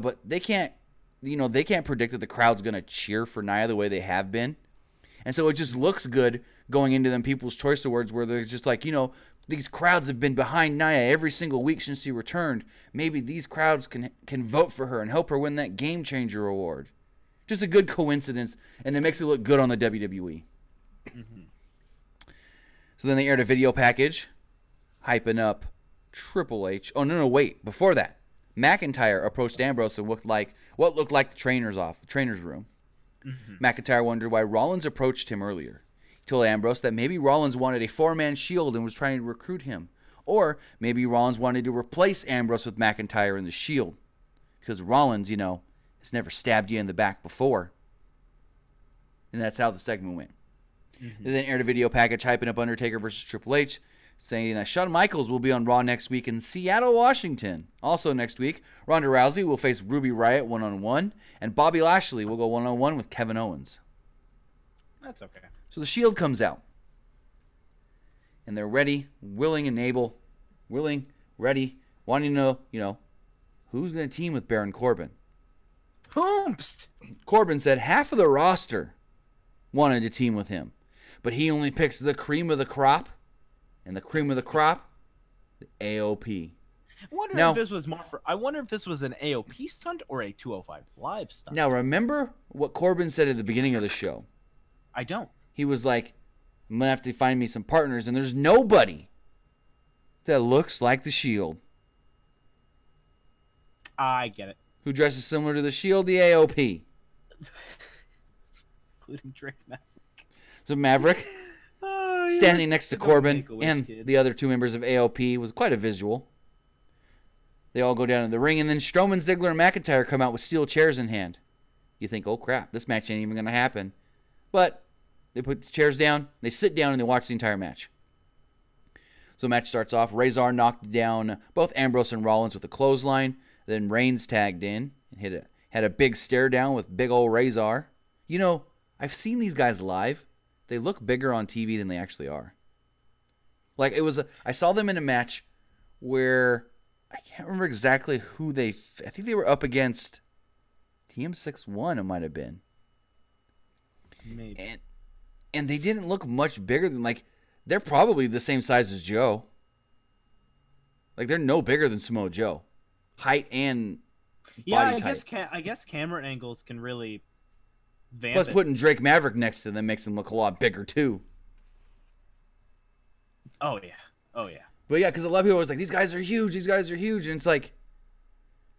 but they can't, they can't predict that the crowd's going to cheer for Nia the way they have been. And so it just looks good going into them People's Choice Awards where they're just like, these crowds have been behind Nia every single week since she returned. Maybe these crowds can vote for her and help her win that Game Changer award. Just a good coincidence, and it makes it look good on the WWE. Mm-hmm. So then they aired a video package hyping up Triple H. Oh, no, wait. Before that, McIntyre approached Ambrose and looked like the trainer's room. Mm-hmm. McIntyre wondered why Rollins approached him earlier. He told Ambrose that maybe Rollins wanted a 4-man Shield and was trying to recruit him. Or maybe Rollins wanted to replace Ambrose with McIntyre in the Shield. Because Rollins, has never stabbed you in the back before. And that's how the segment went. Mm-hmm. They then aired a video package hyping up Undertaker versus Triple H, saying that Shawn Michaels will be on Raw next week in Seattle, Washington. Also next week, Ronda Rousey will face Ruby Riott one-on-one, and Bobby Lashley will go one-on-one with Kevin Owens. That's okay. So the Shield comes out. And they're ready, willing and able. Willing, ready, wanting to know, who's going to team with Baron Corbin. Poomst! Corbin said half of the roster wanted to team with him, but he only picks the cream of the crop, and the cream of the crop, the AOP. I wonder if this was an AOP stunt or a 205 Live stunt. Now remember what Corbin said at the beginning of the show. I don't. He was like, I'm going to have to find me some partners, and there's nobody that looks like the Shield. I get it. Who dresses similar to the Shield? The AOP. Including Drake Maverick. So Maverick, standing next to Corbin and the other 2 members of AOP, was quite a visual. They all go down to the ring, and then Strowman, Ziggler, and McIntyre come out with steel chairs in hand. You think, oh crap, this match ain't even going to happen. But they put the chairs down, they sit down, and they watch the entire match. So the match starts off. Razor knocked down both Ambrose and Rollins with a clothesline. Then Reigns tagged in and had a big stare down with big old Razor. I've seen these guys live. They look bigger on TV than they actually are. Like I saw them in a match where I can't remember exactly who I think they were up against TM61. It might have been. Maybe. And they didn't look much bigger than they're probably the same size as Joe. Like they're no bigger than Samoa Joe. Height and body type. I guess camera angles can really vamp Plus, it. putting Drake Maverick next to them makes him look a lot bigger too. Oh yeah. But yeah, because a lot of people are like, these guys are huge, and it's like,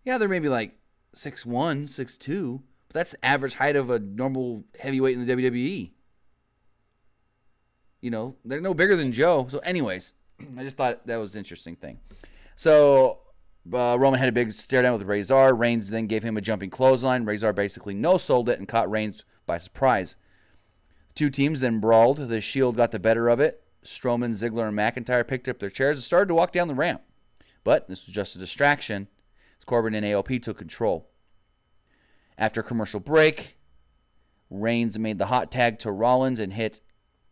yeah, they're maybe like 6'1", 6'2", but that's the average height of a normal heavyweight in the WWE. They're no bigger than Joe. So, anyways, I just thought that was an interesting thing. So. Roman had a big stare down with Razor. Reigns then gave him a jumping clothesline. Razor basically no-sold it and caught Reigns by surprise. 2 teams then brawled. The Shield got the better of it. Strowman, Ziggler, and McIntyre picked up their chairs and started to walk down the ramp. But this was just a distraction as Corbin and AOP took control. After a commercial break, Reigns made the hot tag to Rollins and hit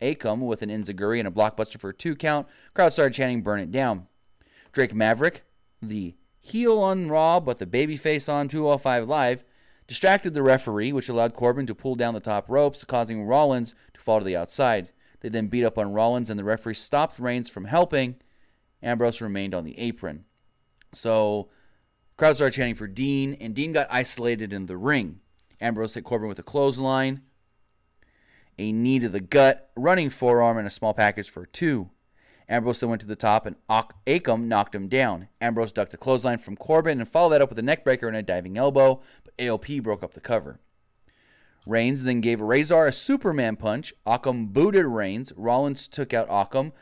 Akam with an enziguri and a blockbuster for a 2 count. Crowd started chanting, "Burn it down." Drake Maverick, the heel on Raw but the babyface on 205 Live, distracted the referee, which allowed Corbin to pull down the top ropes, causing Rollins to fall to the outside. They then beat up on Rollins, and the referee stopped Reigns from helping. Ambrose remained on the apron. So, crowd started chanting for Dean, and Dean got isolated in the ring. Ambrose hit Corbin with a clothesline, a knee to the gut, running forearm, and a small package for 2. Ambrose then went to the top, and Akam knocked him down. Ambrose ducked a clothesline from Corbin and followed that up with a neckbreaker and a diving elbow, but AOP broke up the cover. Reigns then gave Razor a Superman punch. Akam booted Reigns. Rollins took out Akam,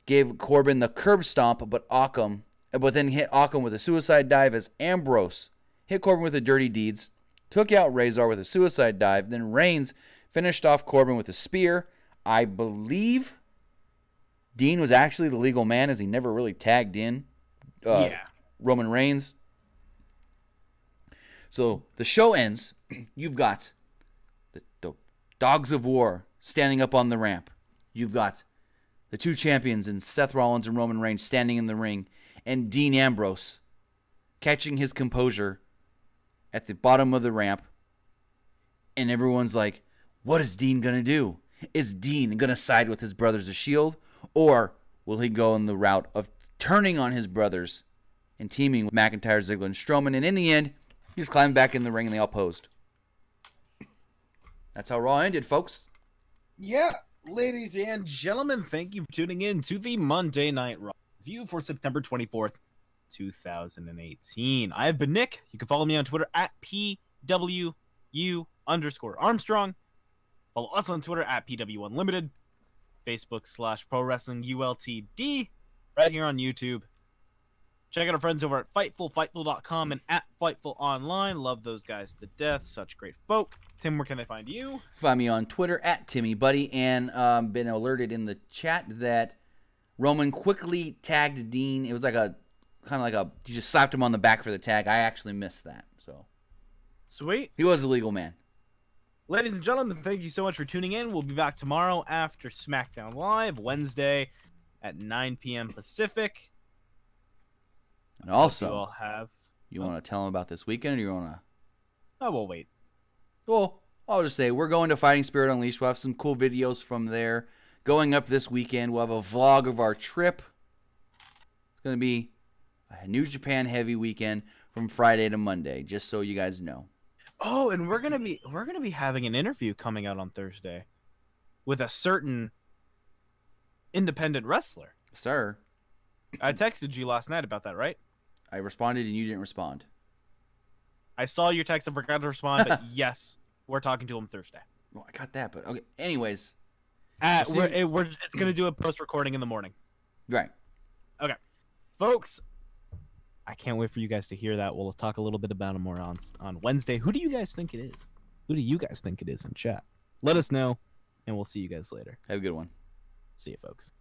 gave Corbin the curb stomp, but then hit Akam with a suicide dive as Ambrose hit Corbin with the dirty deeds, took out Razor with a suicide dive. Then Reigns finished off Corbin with a spear. I believe Dean was actually the legal man, as he never really tagged in Roman Reigns. So the show ends. You've got the Dogs of War standing up on the ramp. You've got the two champions in Seth Rollins and Roman Reigns standing in the ring, and Dean Ambrose catching his composure at the bottom of the ramp. And everyone's like, what is Dean going to do? Is Dean going to side with his brothers of S.H.I.E.L.D.? Or will he go in the route of turning on his brothers and teaming with McIntyre, Ziggler, and Strowman? And in the end, he just climbed back in the ring and they all posed. That's how Raw ended, folks. Yeah, ladies and gentlemen, thank you for tuning in to the Monday Night Raw review for September 24th, 2018. I have been Nick. You can follow me on Twitter at PWU_Armstrong. Follow us on Twitter at PWUnlimited. Facebook/Pro Wrestling ULTD. Right here on YouTube. Check out our friends over at Fightful, Fightful.com, and at Fightful Online. Love those guys to death. Such great folk. Tim, where can they find you? Find me on Twitter at TimmyBuddy, and been alerted in the chat that Roman quickly tagged Dean. It was like he just slapped him on the back for the tag. I actually missed that. So sweet. He was a legal man. Ladies and gentlemen, thank you so much for tuning in. We'll be back tomorrow after SmackDown Live, Wednesday at 9 p.m. Pacific. And also, you want to tell them about this weekend, or you want to? I will wait. Well, I'll just say we're going to Fighting Spirit Unleashed. We'll have some cool videos from there. Going up this weekend, we'll have a vlog of our trip. It's going to be a New Japan heavy weekend from Friday to Monday, just so you guys know. Oh, and we're gonna be having an interview coming out on Thursday with a certain independent wrestler. Sir, I texted you last night about that, right? I responded and you didn't respond. I saw your text and forgot to respond, but yes, we're talking to him Thursday. Well, I got that, but okay. Anyways, it's gonna do a post recording in the morning. Right. Okay, folks. I can't wait for you guys to hear that. We'll talk a little bit about it more on Wednesday. Who do you guys think it is? Who do you guys think it is in chat? Let us know, and we'll see you guys later. Have a good one. See you, folks.